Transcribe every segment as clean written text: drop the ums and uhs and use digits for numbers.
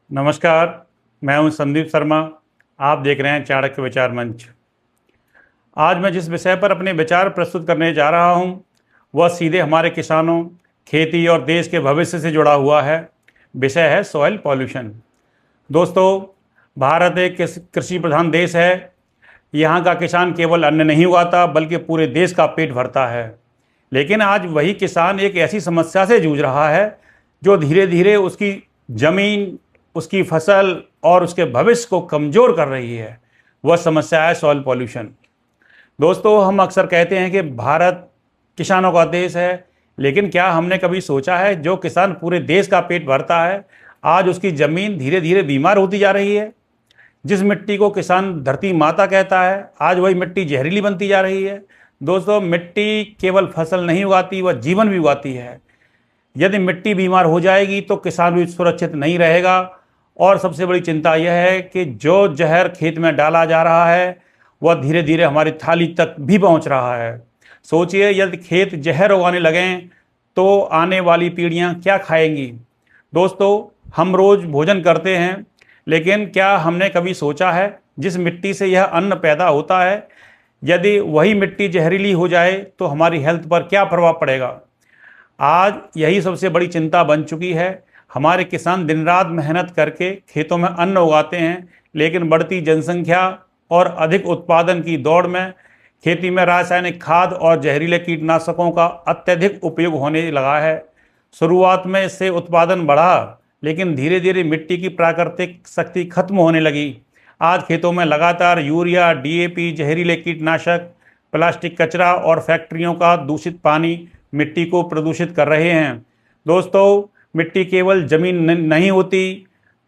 नमस्कार। मैं हूं संदीप शर्मा। आप देख रहे हैं चाणक्य विचार मंच। आज मैं जिस विषय पर अपने विचार प्रस्तुत करने जा रहा हूं वह सीधे हमारे किसानों, खेती और देश के भविष्य से जुड़ा हुआ है। विषय है सॉइल पॉल्यूशन। दोस्तों, भारत एक कृषि प्रधान देश है। यहाँ का किसान केवल अन्न नहीं उगाता बल्कि पूरे देश का पेट भरता है। लेकिन आज वही किसान एक ऐसी समस्या से जूझ रहा है जो धीरे धीरे उसकी जमीन, उसकी फसल और उसके भविष्य को कमजोर कर रही है। वह समस्या है सॉइल पॉल्यूशन। दोस्तों, हम अक्सर कहते हैं कि भारत किसानों का देश है, लेकिन क्या हमने कभी सोचा है जो किसान पूरे देश का पेट भरता है, आज उसकी ज़मीन धीरे धीरे बीमार होती जा रही है। जिस मिट्टी को किसान धरती माता कहता है, आज वही मिट्टी जहरीली बनती जा रही है। दोस्तों, मिट्टी केवल फसल नहीं उगाती, वह जीवन भी उगाती है। यदि मिट्टी बीमार हो जाएगी तो किसान भी सुरक्षित नहीं रहेगा। और सबसे बड़ी चिंता यह है कि जो जहर खेत में डाला जा रहा है वह धीरे धीरे हमारी थाली तक भी पहुंच रहा है। सोचिए, यदि खेत जहर उगाने लगें तो आने वाली पीढ़ियां क्या खाएंगी। दोस्तों, हम रोज भोजन करते हैं, लेकिन क्या हमने कभी सोचा है जिस मिट्टी से यह अन्न पैदा होता है, यदि वही मिट्टी जहरीली हो जाए तो हमारी हेल्थ पर क्या प्रभाव पड़ेगा। आज यही सबसे बड़ी चिंता बन चुकी है। हमारे किसान दिन रात मेहनत करके खेतों में अन्न उगाते हैं, लेकिन बढ़ती जनसंख्या और अधिक उत्पादन की दौड़ में खेती में रासायनिक खाद और जहरीले कीटनाशकों का अत्यधिक उपयोग होने लगा है। शुरुआत में इससे उत्पादन बढ़ा, लेकिन धीरे धीरे मिट्टी की प्राकृतिक शक्ति खत्म होने लगी। आज खेतों में लगातार यूरिया, डीएपी, जहरीले कीटनाशक, प्लास्टिक कचरा और फैक्ट्रियों का दूषित पानी मिट्टी को प्रदूषित कर रहे हैं। दोस्तों, मिट्टी केवल जमीन नहीं होती,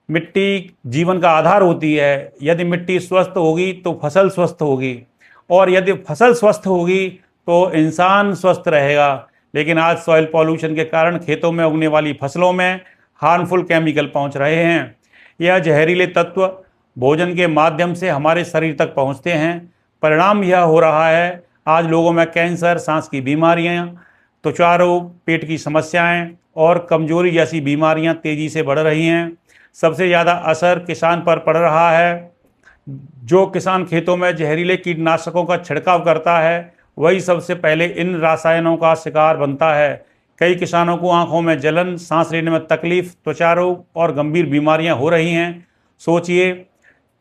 मिट्टी जीवन का आधार होती है। यदि मिट्टी स्वस्थ होगी तो फसल स्वस्थ होगी, और यदि फसल स्वस्थ होगी तो इंसान स्वस्थ रहेगा। लेकिन आज सॉइल पॉल्यूशन के कारण खेतों में उगने वाली फसलों में हार्मफुल केमिकल पहुंच रहे हैं। यह जहरीले तत्व भोजन के माध्यम से हमारे शरीर तक पहुंचते हैं। परिणाम यह हो रहा है, आज लोगों में कैंसर, सांस की बीमारियां, त्वचा रोग, पेट की समस्याएं और कमजोरी जैसी बीमारियां तेजी से बढ़ रही हैं। सबसे ज़्यादा असर किसान पर पड़ रहा है। जो किसान खेतों में जहरीले कीटनाशकों का छिड़काव करता है वही सबसे पहले इन रसायनों का शिकार बनता है। कई किसानों को आंखों में जलन, सांस लेने में तकलीफ, त्वचा रोग और गंभीर बीमारियां हो रही हैं। सोचिए,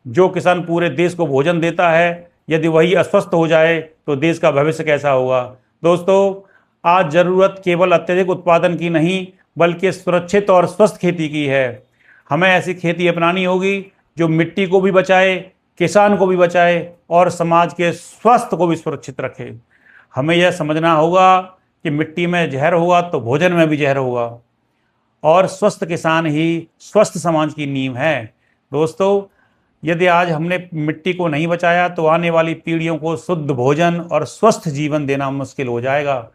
जो किसान पूरे देश को भोजन देता है, यदि वही अस्वस्थ हो जाए तो देश का भविष्य कैसा होगा। दोस्तों, आज ज़रूरत केवल अत्यधिक उत्पादन की नहीं बल्कि सुरक्षित और स्वस्थ खेती की है। हमें ऐसी खेती अपनानी होगी जो मिट्टी को भी बचाए, किसान को भी बचाए और समाज के स्वास्थ्य को भी सुरक्षित रखे। हमें यह समझना होगा कि मिट्टी में जहर होगा तो भोजन में भी जहर होगा, और स्वस्थ किसान ही स्वस्थ समाज की नींव है। दोस्तों, यदि आज हमने मिट्टी को नहीं बचाया तो आने वाली पीढ़ियों को शुद्ध भोजन और स्वस्थ जीवन देना मुश्किल हो जाएगा।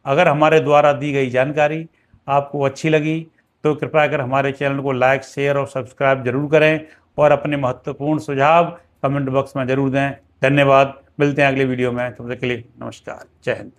अगर हमारे द्वारा दी गई जानकारी आपको अच्छी लगी तो कृपया कर हमारे चैनल को लाइक, शेयर और सब्सक्राइब जरूर करें, और अपने महत्वपूर्ण सुझाव कमेंट बॉक्स में जरूर दें। धन्यवाद। मिलते हैं अगले वीडियो में। तब तक के लिए नमस्कार। जय हिंद।